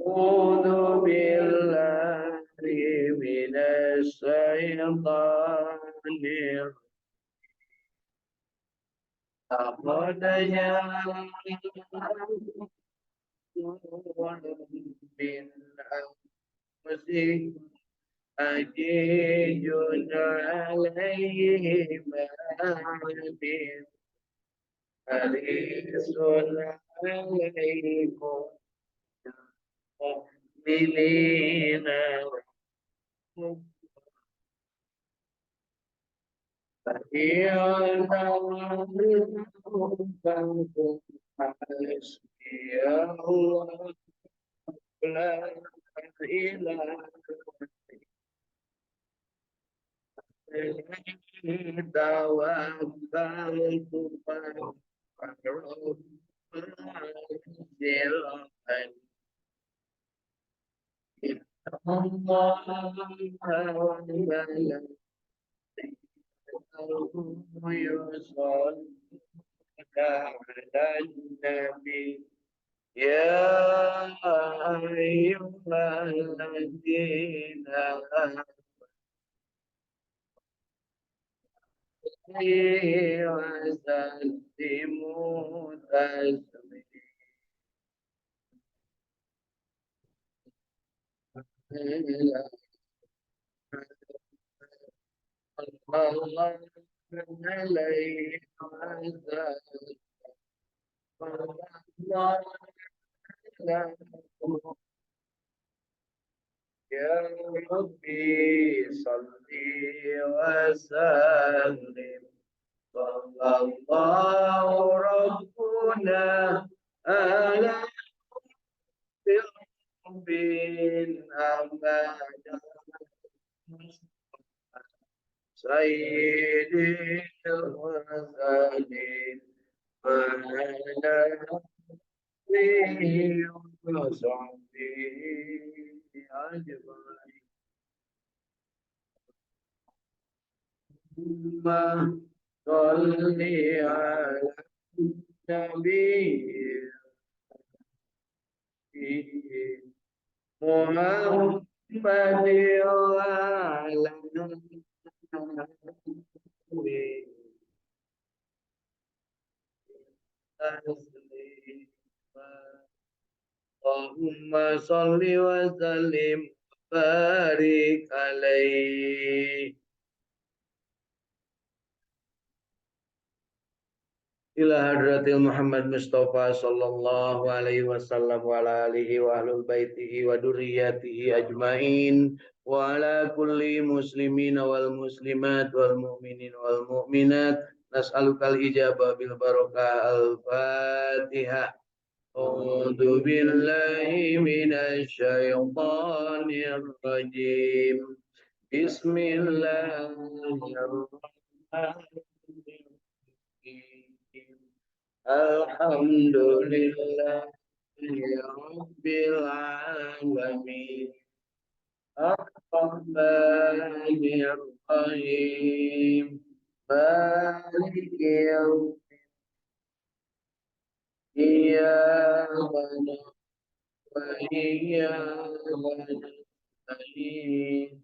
A'udzu billahi minasy syaithanir laqad ja'akum min anfusikum azizun 'alaihi ma 'anittum harisun 'alaikum mu'minina Ya Allah, la ilaha Ya ayyuhalladzina amanu wasallimu taslima. Allah alaihi wasallam. Ya Rabbi salli wa sallim sallallahu rabbuna ala bin amana sayyidil mursalin wa ala alihi wa sahbihi ajma'in. Allahumma sholli ala nabi Muhammad wa ala Allahumma sholli wa sallim barik alaihi ila hadratil Muhammad Mustafa sallallahu alaihi wasallam wa ala alihi wa ahlul baitihi wa durriyatihi ajmain wa ala kulli muslimin wal muslimat wal mu'minin wal mu'minat nas'alukal ijabah bil barakah al-fatihah. A'udzu billahi minasy syaithanir rajim. Bismillahirrahmanirrahim. Alhamdulillahi rabbil alamin. Ar-Rahmanir Rahim. Maliki yaumiddin. Iyyaka na'budu wa iyyaka nasta'in.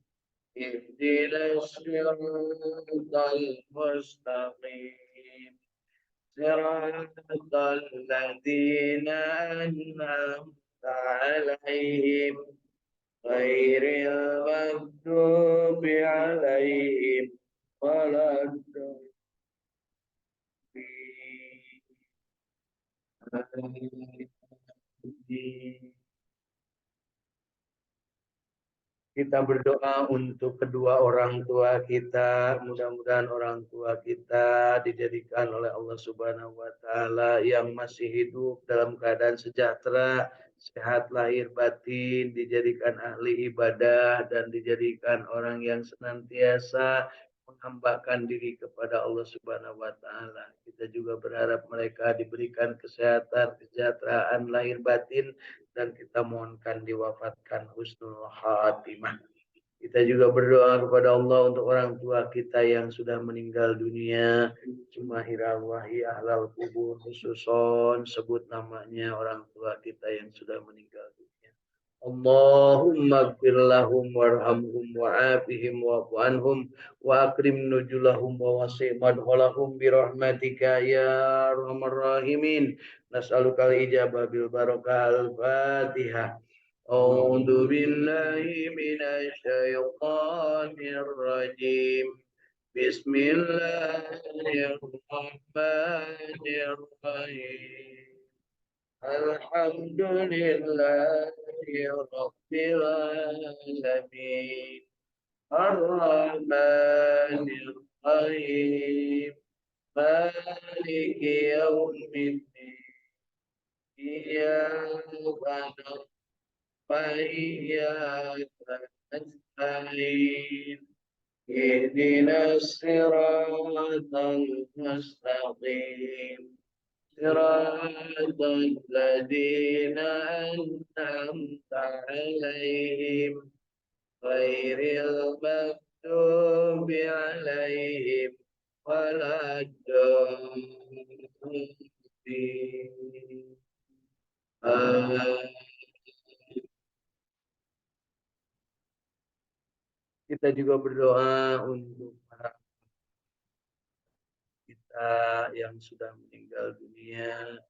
Ihdinas siratal mustaqim. Siratal ladzina an'amta 'alaihim ghairil maghdubi 'alaihim waladdallin. Kita berdoa untuk kedua orang tua kita, mudah-mudahan orang tua kita dijadikan oleh Allah Subhanahu wa taala yang masih hidup dalam keadaan sejahtera, sehat lahir batin, dijadikan ahli ibadah dan dijadikan orang yang senantiasa menghambakan diri kepada Allah Subhanahu wa taala. Kita juga berharap mereka diberikan kesehatan, kesejahteraan lahir batin dan kita mohonkan diwafatkan husnul khatimah. Kita juga berdoa kepada Allah untuk orang tua kita yang sudah meninggal dunia. Jumahirah wahi ahlal kubur khususon, sebut namanya orang tua kita yang sudah meninggal dunia. Allahumma ighfir lahum warhamhum wa'afihim wa'fu anhum wa akrim nuzulahum wa wasi' madkhalahum bi rahmatika ya arhamar rahimin. Nas'aluka al-ijabah bil barakah al-Fatihah. A'udzu billahi minasy syaithanir rajim. Bismillahirrahmanirrahim. Alhamdulillahi Rabbil Alamin. Ar-Rahmanir Rahim. Maliki Yawmiddin. Iyyaka na'budu wa iyyaka nasta'in. Ihdinas siratal mustaqim. صراط الذين أنعمت عليهم غير المغضوب عليهم ولا الضالين. Kita juga berdoa untuk para kita yang sudah meninggal dunia,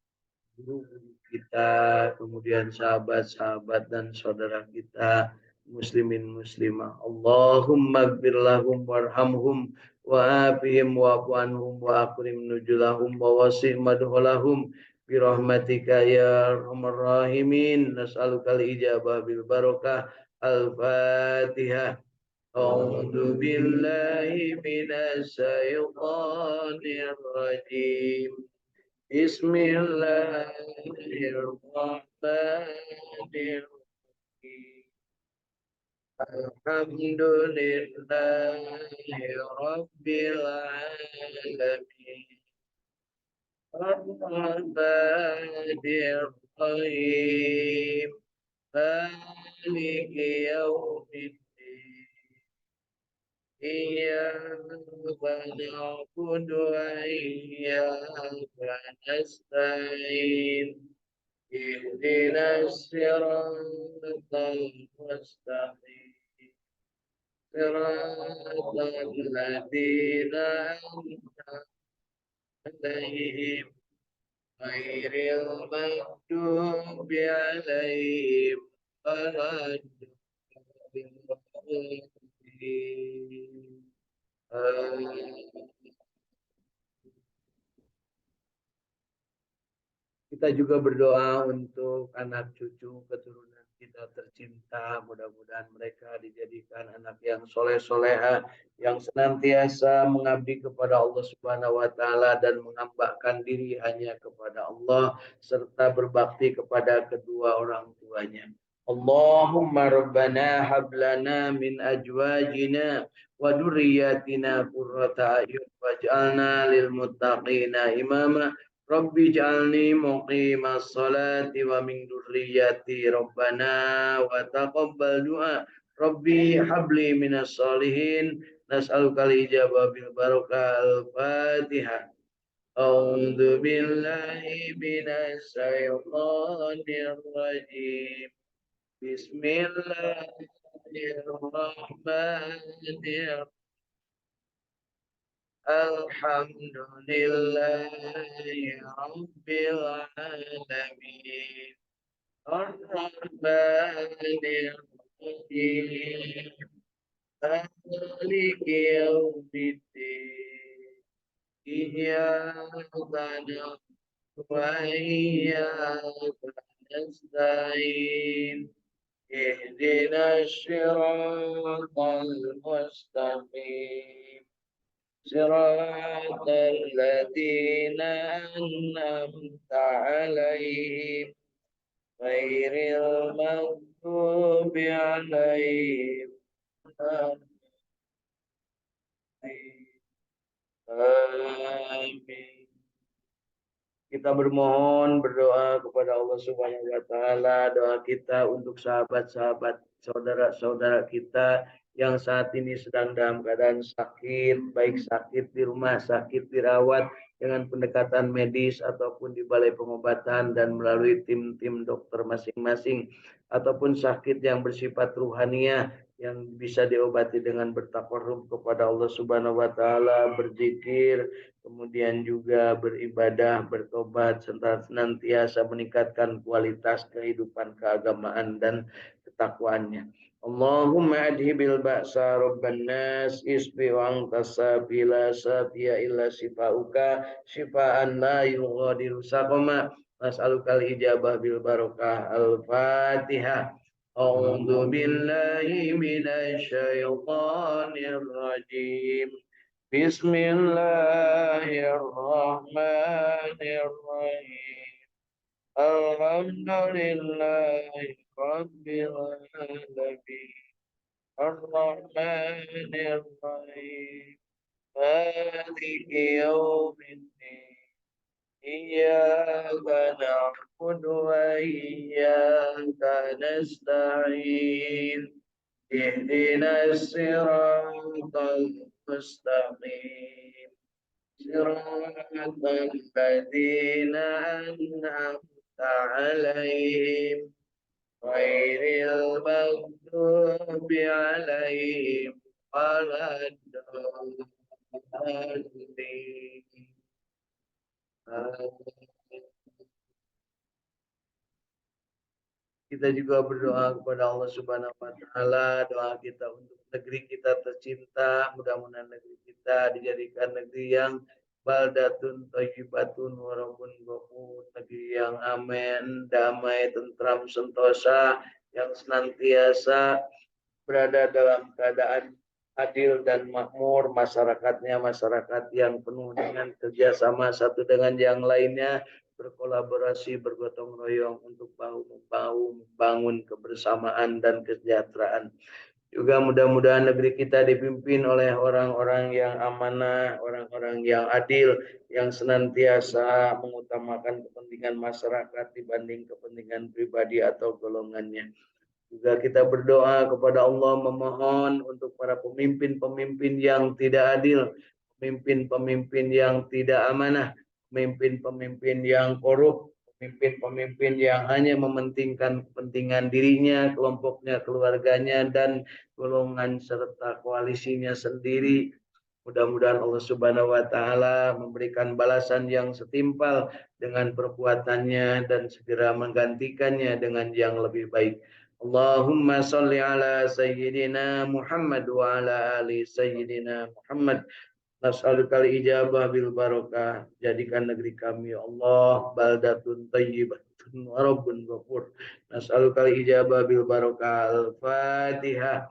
guru-guru kita, kemudian sahabat-sahabat dan saudara kita, muslimin muslimah. Allahumma ighfir lahum warhamhum wa'afihim wa'fu anhum wa akrim nuzulahum wa wasi' madkhalahum bi rahmatika ya arhamar rahimin. Nas'aluka al-ijabah bil barakah. Al-Fatihah. أعوذ بالله من الشيطان الرجيم. بسم الله الرحمن الرحيم. الحمد لله رب العالمين. الرحمن الرحيم. مالك يوم الدين. إياك نعبد وإياك نستعين. اهدنا الصراط المستقيم. صراط الذين أنعمت عليهم غير المغضوب عليهم ولا الضالين. Kita juga berdoa untuk anak cucu keturunan kita tercinta. Mudah-mudahan mereka dijadikan anak yang soleh-soleha, yang senantiasa mengabdi kepada Allah Subhanahu wa Ta'ala dan mengambahkan diri hanya kepada Allah, serta berbakti kepada kedua orang tuanya. Allahumma rabbana hablana min ajwajina wa durriyatina qurrata a'yun waj'alna lil muttaqina imama. Rabbi ja'alni muqimas salati wa min dzurriyyati rabbana wa taqabbal du'a. Rabbi habli minas salihin. Nas'aluka al-ijabah bil barakah al-Fatihah. A'udzu billahi minasy syaithanir rajim. Bismillahirrahmanirrahim. Alhamdulillahi Rabbil Alamin. Ar-Rahmanir Rahim. Maliki Yawmiddin. Iyyaka na'budu wa iyyaka nasta'in. Ihdinas siratal mustaqim. صراط الذين أنعمت عليهم غير المغضوب عليهم. Amin. Kita berdoa kepada Allah Subhanahu wa Ta'ala. Doa kita untuk sahabat-sahabat, saudara-saudara kita yang saat ini sedang dalam keadaan sakit, baik sakit di rumah, sakit dirawat, dengan pendekatan medis ataupun di balai pengobatan dan melalui tim-tim dokter masing-masing, ataupun sakit yang bersifat ruhaniah yang bisa diobati dengan bertakarrub kepada Allah Subhanahu wa taala, berzikir, kemudian juga beribadah, bertobat, serta senantiasa meningkatkan kualitas kehidupan keagamaan dan ketakwaannya. Allahumma adhibil ba'sa rabban nas isbi wa anta sabila safiya illa sifauka shifaan la yughadiru saqama nas'alukal ijabah bil barakah al-fatihah. A'udzu billahi minasy syaithanir rajim. Bismillahirrahmanirrahim. Alhamdulillahi rabbil alamin. Ar-Rahmanir Rahim. Maliki yaumiddin. Iyyaka na'budu wa iyyaka nasta'in. Ihdinas siratal mustaqim. Siratal ladzina an'amta 'alaihim ghairil maghdubi 'alaihim waladdallin. Kita juga berdoa kepada Allah Subhanahu wa taala, doa kita untuk negeri kita tercinta, mudah-mudahan negeri kita dijadikan negeri yang baldatun thayyibatun wa rabbun ghafur, negeri yang aman, damai, tentram, sentosa, yang senantiasa berada dalam keadaan adil dan makmur, masyarakatnya masyarakat yang penuh dengan kerjasama satu dengan yang lainnya, berkolaborasi, bergotong royong untuk bahu-membahu membangun kebersamaan dan kesejahteraan. Juga mudah-mudahan negeri kita dipimpin oleh orang-orang yang amanah, orang-orang yang adil, yang senantiasa mengutamakan kepentingan masyarakat dibanding kepentingan pribadi atau golongannya. Juga kita berdoa kepada Allah, memohon untuk para pemimpin-pemimpin yang tidak adil, pemimpin-pemimpin yang tidak amanah, pemimpin-pemimpin yang korup, pemimpin-pemimpin yang hanya mementingkan kepentingan dirinya, kelompoknya, keluarganya, dan golongan serta koalisinya sendiri. Mudah-mudahan Allah Subhanahu wa taala memberikan balasan yang setimpal dengan perbuatannya dan segera menggantikannya dengan yang lebih baik. Allahumma salli ala sayyidina Muhammad wa ala ali sayyidina Muhammad. Nas'alukal ijabah bil barakah. Jadikan negeri kami ya Allah baldatun thayyibatun wa rabbun ghafur. Nas'alukal ijabah bil barakah. Al-Fatihah.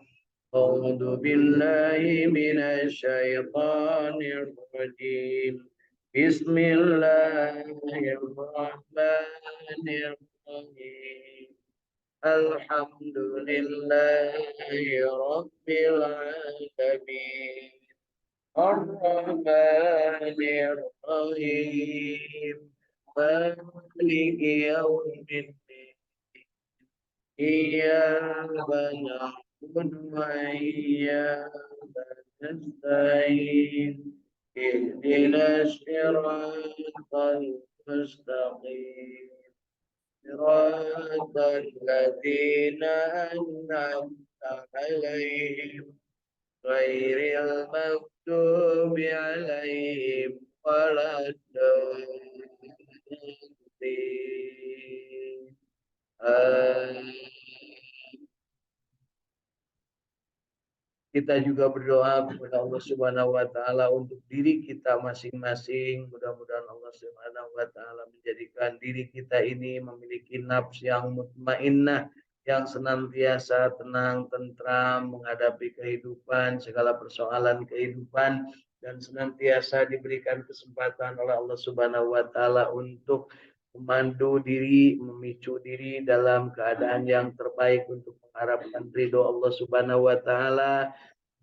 A'udzu billahi minasy syaithanir rajim. Bismillahirrahmanirrahim. Alhamdulillahi Rabbil Alamin. Ar-Rahmanir Rahim. Maliki Yawmiddin. Iyyaka na'budu wa iyyaka nasta'in. Ihdinas siratal mustaqim. صراط الذين أنعمت عليهم غير المغضوب عليهم ولا الضالين. Kita juga berdoa kepada Allah Subhanahu wa taala untuk diri kita masing-masing. Mudah-mudahan Allah Subhanahu wa taala menjadikan diri kita ini memiliki nafs yang mutmainnah, yang senantiasa tenang, tentram menghadapi kehidupan, segala persoalan kehidupan, dan senantiasa diberikan kesempatan oleh Allah Subhanahu wa taala untuk memandu diri, memicu diri dalam keadaan yang terbaik untuk mengharapkan ridho Allah Subhanahu wa taala,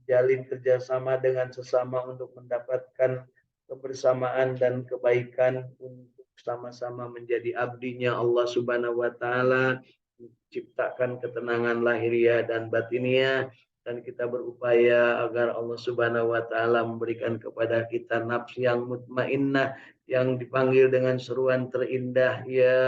jalin kerjasama dengan sesama untuk mendapatkan kebersamaan dan kebaikan untuk sama-sama menjadi abdinya Allah Subhanahu wa taala, menciptakan ketenangan lahiriah dan batiniah, dan kita berupaya agar Allah Subhanahu wa taala memberikan kepada kita nafs yang mutmainnah, yang dipanggil dengan seruan terindah, ya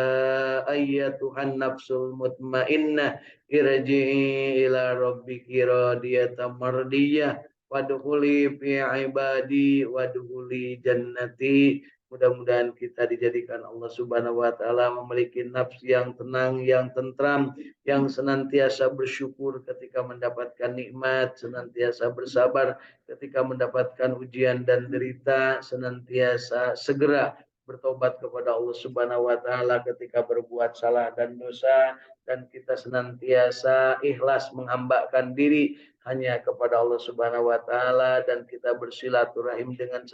ayyatuhan nafsul mutmainnah irji'i ila rabbiki radiyatan mardiyah wadkhuli fi ibadi wadkhuli jannati. Mudah-mudahan kita dijadikan Allah Subhanahu wa taala memiliki nafs yang tenang, yang tentram, yang senantiasa bersyukur ketika mendapatkan nikmat, senantiasa bersabar ketika mendapatkan ujian dan derita, senantiasa segera bertobat kepada Allah Subhanahu wa taala ketika berbuat salah dan dosa, dan kita senantiasa ikhlas menghambakan diri hanya kepada Allah Subhanahu wa taala, dan kita bersilaturahim dengan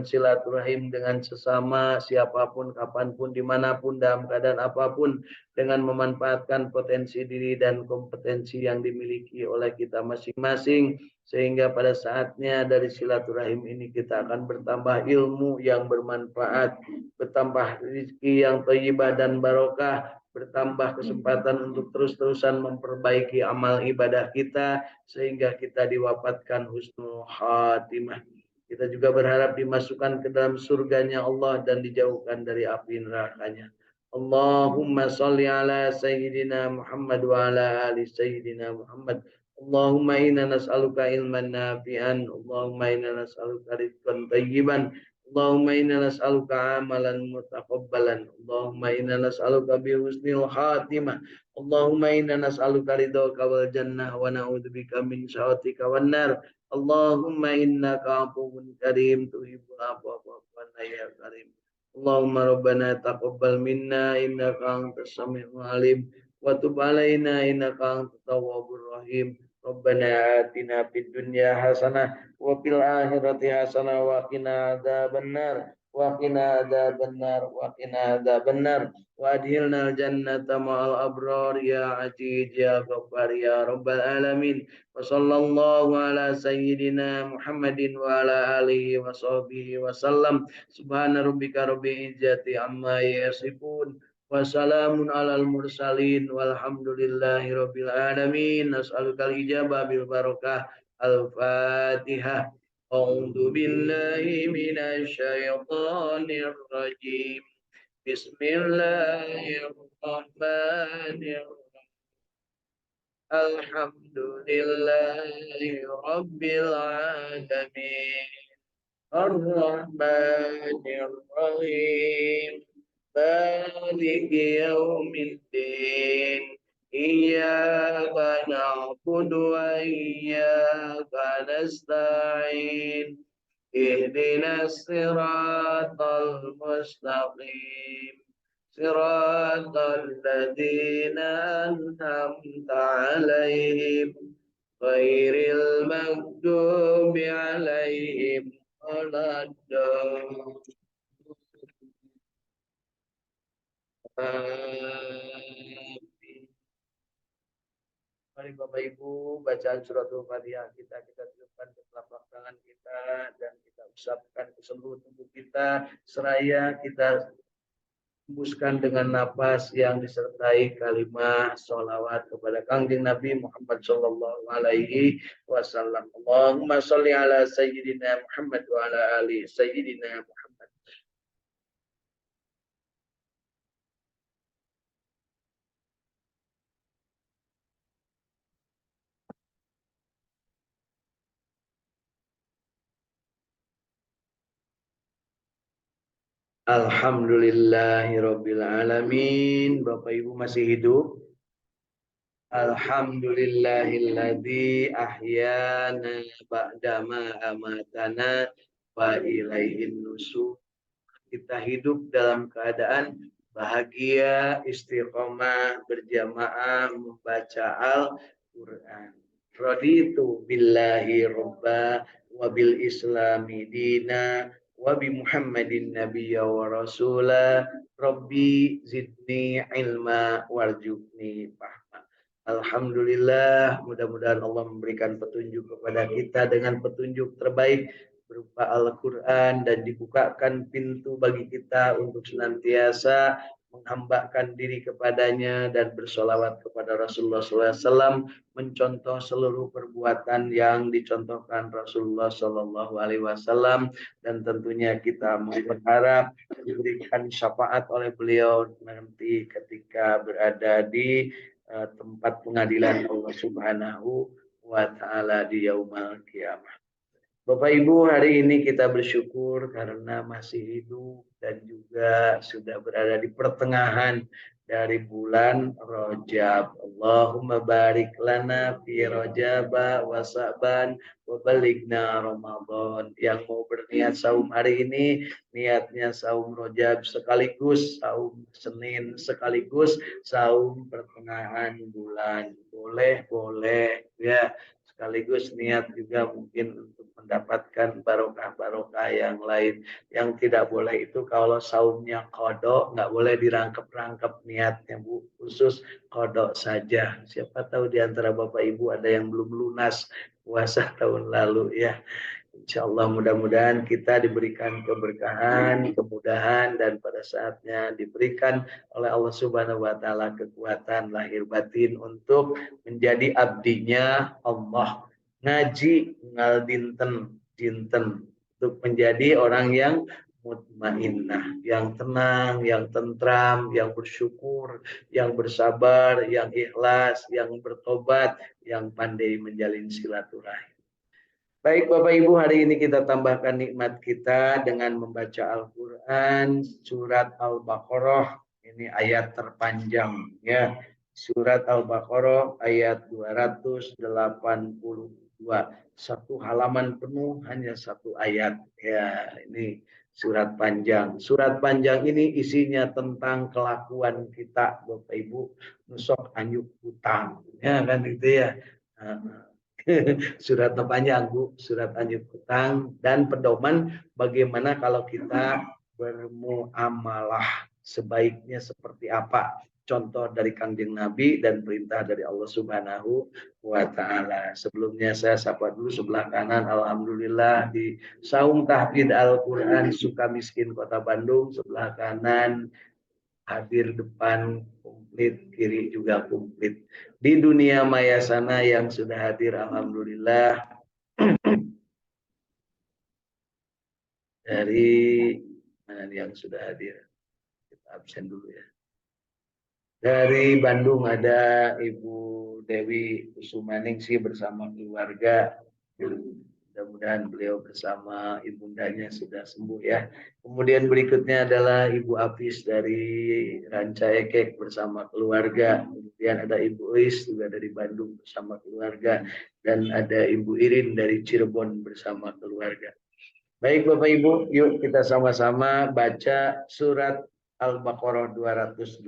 silaturahim dengan sesama siapapun, kapanpun, dimanapun, dalam keadaan apapun, dengan memanfaatkan potensi diri dan kompetensi yang dimiliki oleh kita masing-masing, sehingga pada saatnya dari silaturahim ini kita akan bertambah ilmu yang bermanfaat, bertambah rezeki yang thayyibah dan barokah, bertambah kesempatan untuk terus-terusan memperbaiki amal ibadah kita sehingga kita diwafatkan husnul khatimah. Kita juga berharap dimasukkan ke dalam surganya Allah dan dijauhkan dari api nerakanya. Allahumma salli ala Sayyidina Muhammad wa ala ali Sayyidina Muhammad. Allahumma inna nas'aluka ilman nafi'an. Allahumma inna nas'aluka rizqan tayyiban. Allahumma inna nas'aluka amalan mutaqabbalan. Allahumma inna nas'aluka bi husnil khatimah. Allahumma inna nas'aluka ridhaka wal jannah wa na'udzubika min sya'atika wan nar. Allahumma innaka afuwun karim tuhibbul afwa fa'fu anna ya karim. Allahumma rabbana taqabbal minna innaka antas samiul alim wa tub alaina innaka antat tawwabur rahim. Rabbana atina fid dunya hasanah wa fil akhirati hasanah wa qina adzabannar wa qina adzabannar wa qina adzabannar wa adkhilnal jannata ma'al abrar ya aziz ya ghaffar ya rabbal alamin. Wassallallahu ala sayyidina Muhammadin wa ala alihi wa sahbihi wa sallam. Subhana rabbika rabbil izzati amma yasifun. Wassalamun alal mursalin walhamdulillahi rabbil alamin. Nas'alukal ijabah bil barakah. Al-Fatihah. A'udzu billahi minasy syaithanir rajim. Bismillahirrahmanirrahim. Alhamdulillahi Rabbil Alamin. Ar-Rahmanir Rahim. Maliki Yaumiddin. Iyyaka na'budu wa iyyaka nasta'in. Ihdinas siratal mustaqim. صراط الذين أنعمت عليهم غير المغضوب عليهم ولا الضالين. Mari Bapak Ibu, bacaan suratul Fatihah kita tiupkan ke telapak tangan kita dan kita usapkan ke seluruh tubuh kita, seraya kita hembuskan dengan nafas yang disertai kalimat sholawat kepada Kangjeng Nabi Muhammad sallallahu alaihi wasallam. Allahumma sholli ala sayyidina Muhammad wa ala ali sayyidina Muhammad. Alhamdulillahirabbil alamin. Bapak Ibu masih hidup? Alhamdulillahilladzi ahyana ba'dama amatana wa ilaihin nusur. Kita hidup dalam keadaan bahagia, istiqomah, berjamaah membaca Al-Qur'an. Raditu billahi robba wa bil islami dina wa bi Muhammadin nabiyya wa rasula. Rabbi zidni ilma warzuqni fahma. Alhamdulillah, mudah-mudahan Allah memberikan petunjuk kepada kita dengan petunjuk terbaik berupa Al-Quran, dan dibukakan pintu bagi kita untuk senantiasa menghambakan diri kepadanya dan bersolawat kepada Rasulullah SAW, mencontoh seluruh perbuatan yang dicontohkan Rasulullah SAW, dan tentunya kita berharap diberikan syafaat oleh beliau nanti ketika berada di tempat pengadilan Allah Subhanahu wa Ta'ala di yaumul qiyamah. Bapak Ibu, hari ini kita bersyukur karena masih hidup dan juga sudah berada di pertengahan dari bulan Rajab. Allahumma barik lana fi Rajab wa Sa'ban wa balighna Ramadan. Yang mau berniat saum hari ini, niatnya saum Rajab sekaligus saum Senin, sekaligus saum pertengahan bulan. Boleh ya. Sekaligus niat juga mungkin untuk mendapatkan barokah-barokah yang lain. Yang tidak boleh itu kalau saumnya kodok, nggak boleh dirangkep-rangkep niatnya, Bu. Khusus kodok saja. Siapa tahu di antara Bapak Ibu ada yang belum lunas puasa tahun lalu ya. Insya Allah mudah-mudahan kita diberikan keberkahan, kemudahan, dan pada saatnya diberikan oleh Allah Subhanahu wa Ta'ala kekuatan lahir batin untuk menjadi abdinya Allah. Ngaji ngal dinten untuk menjadi orang yang mutmainnah, yang tenang, yang tentram, yang bersyukur, yang bersabar, yang ikhlas, yang bertobat, yang pandai menjalin silaturahim. Baik Bapak Ibu, hari ini kita tambahkan nikmat kita dengan membaca Al-Quran surat Al-Baqarah. Ini ayat terpanjang ya. Surat Al-Baqarah ayat 282. Satu halaman penuh hanya satu ayat. Ya, ini surat panjang. Surat panjang ini isinya tentang kelakuan kita Bapak Ibu, nusok anyuk hutang. Ya kan itu ya. Surat panjang Bu, surat anjut hutang dan pedoman bagaimana kalau kita bermuamalah, sebaiknya seperti apa. Contoh dari Kangjeng Nabi dan perintah dari Allah Subhanahu wa Ta'ala. Sebelumnya saya sapa dulu sebelah kanan, alhamdulillah di Saung Tahfidz Al-Quran Sukamiskin Kota Bandung. Sebelah kanan hadir, depan komplit, kiri juga komplit. Di dunia maya sana yang sudah hadir, alhamdulillah, dari mana yang sudah hadir, kita absen dulu ya. Dari Bandung ada Ibu Dewi Kusumaningsih bersama keluarga. Mudah-mudahan beliau bersama ibundanya sudah sembuh ya. Kemudian berikutnya adalah Ibu Apis dari Ranca Ekek bersama keluarga. Kemudian ada Ibu Is juga dari Bandung bersama keluarga. Dan ada Ibu Irin dari Cirebon bersama keluarga. Baik Bapak Ibu, yuk kita sama-sama baca surat Al-Baqarah 282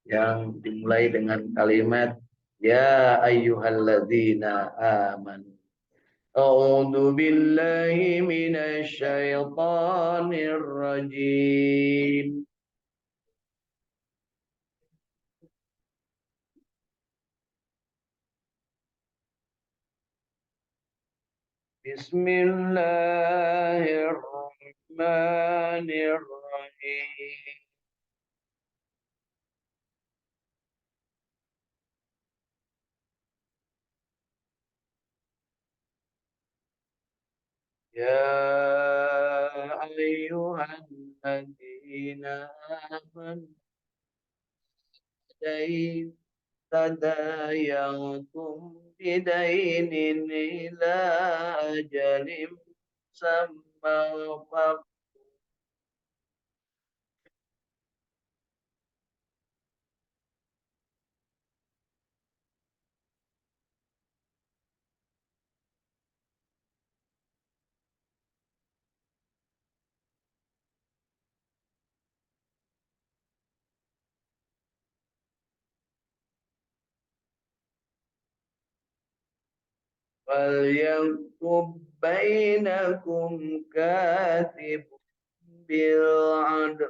yang dimulai dengan kalimat Ya ayyuhalladzina amanu. A'udzu billahi minasy syaithanir rajim. Bismillahirrahmanirrahim. Ya ayyuhalladzina amanu tadayantum bidainin ila ajalim samma falyaktub bainakum katibun bil adl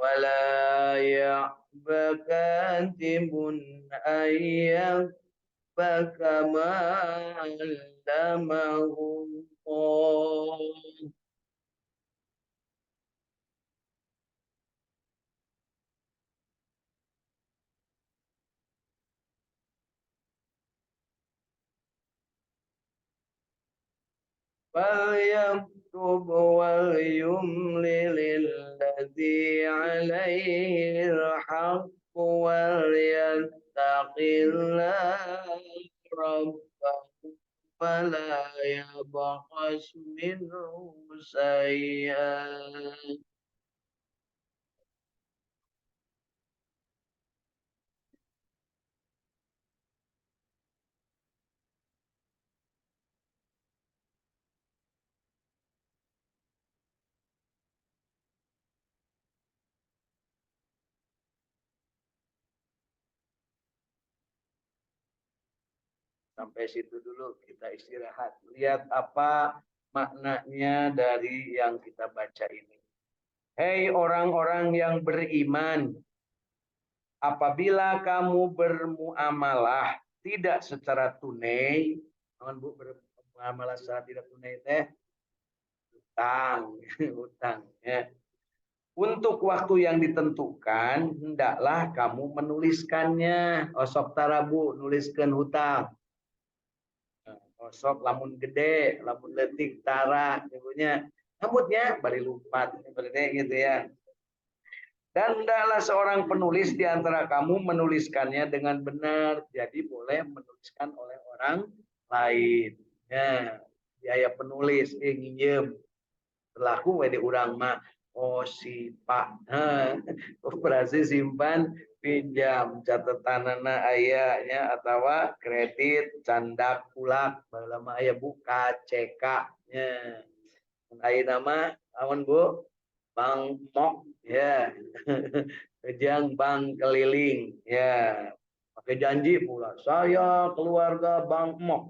wala ya'ba katibun ayyak kama 'allamahum فليكتب وليملل الذي عليه الحق وليتق الله ربه ولا يبخس منه شيئا. Sampai situ dulu kita istirahat. Lihat apa maknanya dari yang kita baca ini. Hei orang-orang yang beriman, apabila kamu bermuamalah tidak secara tunai, Bu, bermuamalah secara tidak tunai teh utang, utang ya. Untuk waktu yang ditentukan, hendaklah kamu menuliskannya. Osok tarabu, nuliskan hutang. Osok lamun gede, lamun letik tara, ibunya. Rambutnya bari lupat, berarti gitu ya. Dan hendaklah seorang penulis di antara kamu menuliskannya dengan benar. Jadi boleh menuliskan oleh orang lain. Ya, biaya penulis, nginjem. Berlaku wedi urang mah. Oh si Pak, operasi simpan pinjam catatanana ayahnya atau kredit candak pulak lama ayah buka CK-nya. Ayah nama awan Bu Bang Mok ya. Kejang Bang Keliling ya. Pakai janji pula saya keluarga Bang Mok